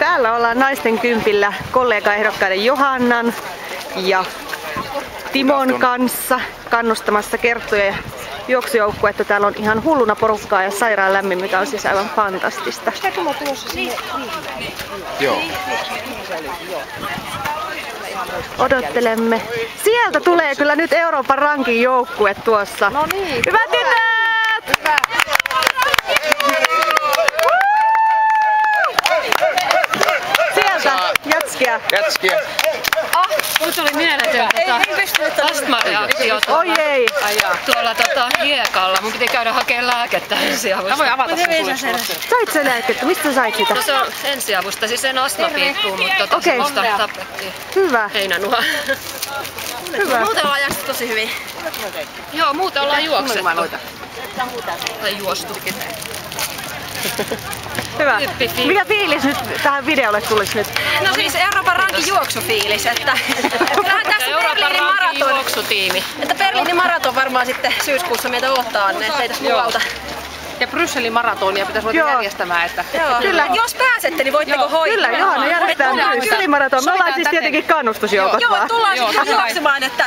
Täällä ollaan naisten kympillä kollegaehdokkaiden Johannan ja Timon kanssa kannustamassa Kerttujen juoksujoukkuetta. Täällä on ihan hulluna porukkaa ja sairaan lämmin, mikä on siis aivan fantastista. Joo. Odottelemme. Sieltä tulee kyllä nyt Euroopan rankin joukkue tuossa. No niin. Hyvät tytöt! Hyvä. Sieltä jätskiä. Jätskiä. Mulla tuli mieletön astmareaktio Oi ei. tuolla hiekalla. Mun piti käydä hakemaan lääkettä ensiavusta. Mä voin avata sen. Sait sä lääkettä? Mistä sä sait sitä? No se on ensiavusta, siis en astmapiikkuu, mutta semmoista tapettiin. Hyvä. Heinänuha. Hyvä. Muuten ollaan jaksettu tosi hyvin. Joo, muuten ollaan juoksettu. Tai juostu. Hyvä. Mikä fiilis nyt tähän videolle tulisi nyt? No siis Euroopan rankin juoksufiilis, että kyllähän tässä Berliinin maraton. Juoksutiimi. Että Berliinin maraton varmaan sitten syyskuussa meitä odottaa, ne ei tässä muualta. Ja Brysselin maratonia pitäisi ruveta järjestämään, että... Joo. Kyllä. Jos pääsette, niin voitteko hoitaa? Kyllä, Johanna järjestetään Brysselin maraton. Me ollaan siis tietenkin kannustusjoukot Joo, vaan. tullaan sitten juoksemaan, että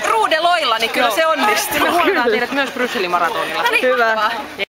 ruudeloilla, niin kyllä se onnistuu. Me huoletaan teidät myös Brysselin maratonilla. No niin, Hyvä. mahtavaa.